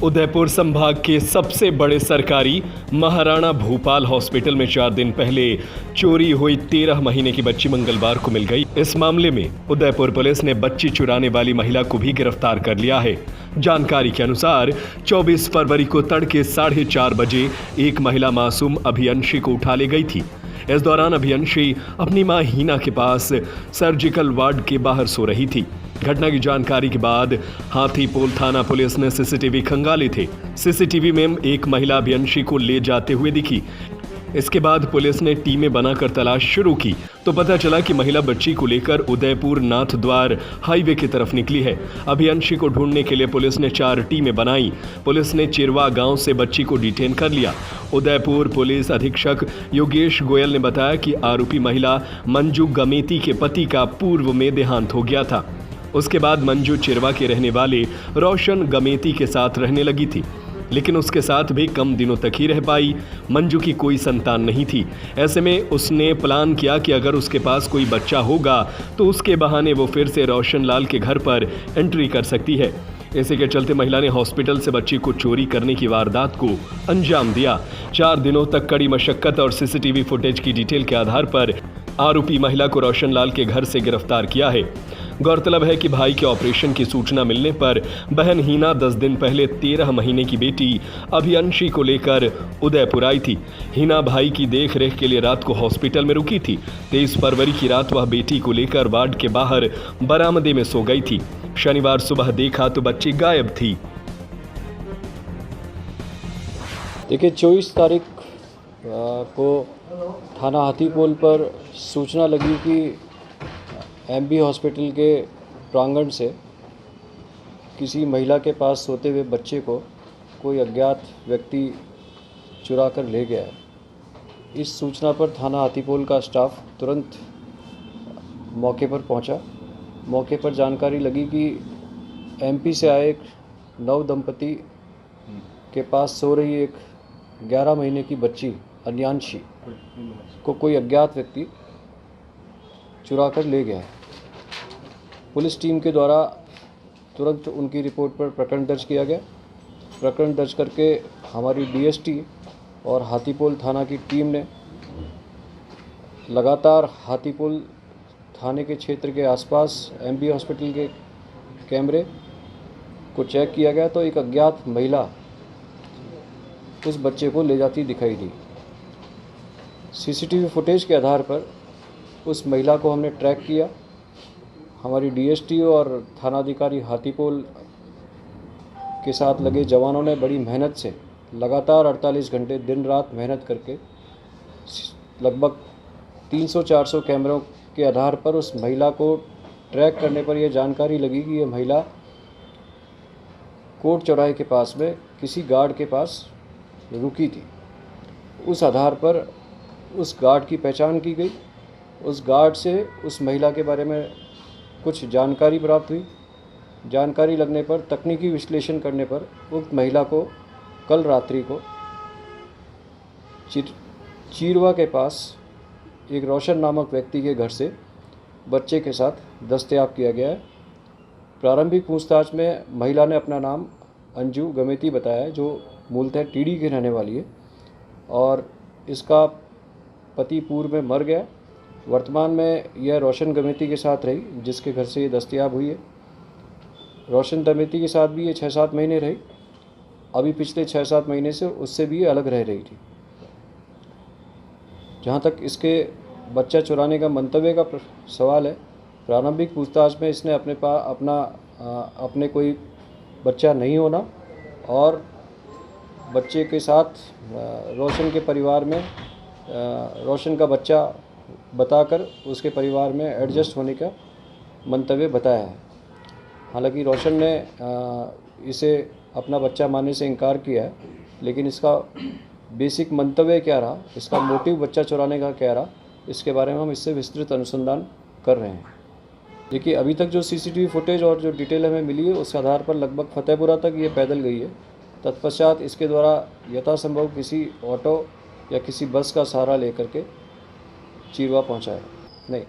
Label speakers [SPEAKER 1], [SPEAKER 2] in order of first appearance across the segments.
[SPEAKER 1] उदयपुर संभाग के सबसे बड़े सरकारी महाराणा भूपाल हॉस्पिटल में 4 दिन पहले चोरी हुई 13 महीने की बच्ची मंगलवार को मिल गई। इस मामले में उदयपुर पुलिस ने बच्ची चुराने वाली महिला को भी गिरफ्तार कर लिया है। जानकारी के अनुसार 24 फरवरी को तड़के 4:30 बजे एक महिला मासूम अभियंशी को उठा ले गई थी। इस दौरान अभियंशी अपनी मां हीना के पास सर्जिकल वार्ड के बाहर सो रही थी। घटना की जानकारी के बाद हाथीपोल थाना पुलिस ने सीसीटीवी खंगाले थे। सीसीटीवी में एक महिला अभियंशी को ले जाते हुए दिखी। इसके बाद पुलिस ने टीमें बनाकर तलाश शुरू की तो पता चला कि महिला बच्ची को लेकर उदयपुर नाथद्वार हाईवे की तरफ निकली है। अभियंशी को ढूंढने के लिए पुलिस ने 4 टीमें बनाई। पुलिस ने चिरवा गांव से बच्ची को डिटेन कर लिया। उदयपुर पुलिस अधीक्षक योगेश गोयल ने बताया कि आरोपी महिला मंजू गमेती के पति का पूर्व में देहांत हो गया था। उसके बाद मंजू चिरवा के रहने वाले रोशन गमेती के साथ रहने लगी थी, लेकिन उसके साथ भी कम दिनों तक ही रह पाई। मंजू की कोई संतान नहीं थी। ऐसे में उसने प्लान किया कि अगर उसके पास कोई बच्चा होगा तो उसके बहाने वो फिर से रोशन लाल के घर पर एंट्री कर सकती है। इसी के चलते महिला ने हॉस्पिटल से बच्ची को चोरी करने की वारदात को अंजाम दिया। 4 दिनों तक कड़ी मशक्कत और सीसीटीवी फुटेज की डिटेल के आधार पर आरोपी महिला को रोशन लाल के घर से गिरफ्तार किया है। गौरतलब है कि भाई के ऑपरेशन की सूचना मिलने पर बहन हीना 10 दिन पहले 13 महीने की बेटी अभियंशी को लेकर उदयपुर आई थी। हीना भाई की देखरेख के लिए रात को हॉस्पिटल में रुकी थी। 23 फरवरी की रात वह बेटी को लेकर वार्ड के बाहर बरामदे में सो गई थी। शनिवार सुबह देखा तो बच्ची गायब थी।
[SPEAKER 2] देखिए 24 तारीख को थाना हाथीपोल पर सूचना लगी कि एमबी हॉस्पिटल के प्रांगण से किसी महिला के पास सोते हुए बच्चे को कोई अज्ञात व्यक्ति चुरा कर ले गया है। इस सूचना पर थाना हाथीपोल का स्टाफ तुरंत मौके पर पहुंचा। मौके पर जानकारी लगी कि एमपी से आए एक नव दंपति के पास सो रही एक 11 महीने की बच्ची अन्यांशी को कोई अज्ञात व्यक्ति चुरा कर ले गया है। पुलिस टीम के द्वारा तुरंत उनकी रिपोर्ट पर प्रकरण दर्ज किया गया। प्रकरण दर्ज करके हमारी डीएसटी और हाथीपोल थाना की टीम ने लगातार हाथीपोल थाने के क्षेत्र के आसपास एमबी हॉस्पिटल के कैमरे को चेक किया गया तो एक अज्ञात महिला उस बच्चे को ले जाती दिखाई दी। सीसीटीवी फुटेज के आधार पर उस महिला को हमने ट्रैक किया। हमारी डीएसटी और थानाधिकारी हाथीपोल के साथ लगे जवानों ने बड़ी मेहनत से लगातार 48 घंटे दिन रात मेहनत करके लगभग 300-400 कैमरों के आधार पर उस महिला को ट्रैक करने पर यह जानकारी लगी कि यह महिला कोर्ट चौराहे के पास में किसी गार्ड के पास रुकी थी। उस आधार पर उस गार्ड की पहचान की गई। उस गार्ड से उस महिला के बारे में कुछ जानकारी प्राप्त हुई। जानकारी लगने पर तकनीकी विश्लेषण करने पर उक्त महिला को कल रात्रि को चीरवा के पास एक रोशन नामक व्यक्ति के घर से बच्चे के साथ दस्तयाब किया गया है। प्रारंभिक पूछताछ में महिला ने अपना नाम अंजू गमेती बताया है, जो मूलतः टीडी की रहने वाली है और इसका पति पूर्व में मर गया। वर्तमान में यह रोशन गमेती के साथ रही, जिसके घर से ये दस्तयाब हुई है। रोशन गमेती के साथ भी ये 6-7 महीने रही। अभी पिछले 6-7 महीने से उससे भी ये अलग रह रही थी। जहाँ तक इसके बच्चा चुराने का मंतव्य का सवाल है, प्रारंभिक पूछताछ में इसने अपने कोई बच्चा नहीं होना और बच्चे के साथ रोशन के परिवार में रोशन का बच्चा बताकर उसके परिवार में एडजस्ट होने का मंतव्य बताया है। हालांकि रोशन ने इसे अपना बच्चा मानने से इनकार किया है, लेकिन इसका बेसिक मंतव्य क्या रहा, इसका मोटिव बच्चा चुराने का क्या रहा, इसके बारे में हम इससे विस्तृत अनुसंधान कर रहे हैं। देखिए अभी तक जो सीसीटीवी फुटेज और जो डिटेल हमें मिली है उसके आधार पर लगभग फतेहपुरा तक ये पैदल गई है। तत्पश्चात इसके द्वारा यथासंभव किसी ऑटो या किसी बस का सहारा लेकर के चीरवा पहुंचा है। नहीं,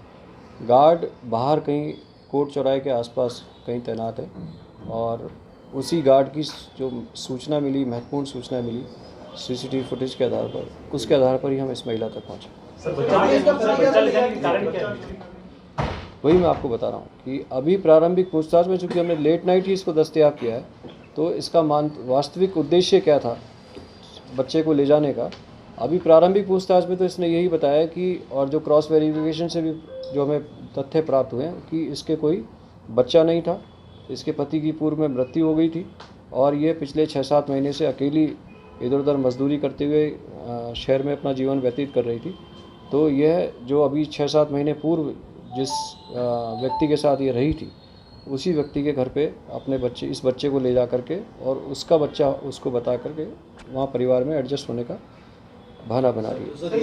[SPEAKER 2] गार्ड बाहर कहीं कोर्ट चौराहे के आसपास कहीं तैनात है और उसी गार्ड की जो सूचना मिली, महत्वपूर्ण सूचना मिली सीसीटीवी फुटेज के आधार पर, उसके आधार पर ही हम इस महिला तक पहुँचे। वही मैं आपको बता रहा हूँ कि अभी प्रारंभिक पूछताछ में चूँकि हमने लेट नाइट ही इसको दस्तयाब किया है, तो इसका वास्तविक उद्देश्य क्या था बच्चे को ले जाने का, अभी प्रारंभिक पूछताछ में तो इसने यही बताया कि, और जो क्रॉस वेरिफिकेशन से भी जो हमें तथ्य प्राप्त हुए हैं कि इसके कोई बच्चा नहीं था, इसके पति की पूर्व में मृत्यु हो गई थी और ये पिछले 6-7 महीने से अकेली इधर उधर मजदूरी करते हुए शहर में अपना जीवन व्यतीत कर रही थी। तो यह जो अभी 6-7 महीने पूर्व जिस व्यक्ति के साथ ये रही थी, उसी व्यक्ति के घर पे अपने इस बच्चे को ले जा करके और उसका बच्चा उसको बता करके वहाँ परिवार में एडजस्ट होने का बहाना बना रही है।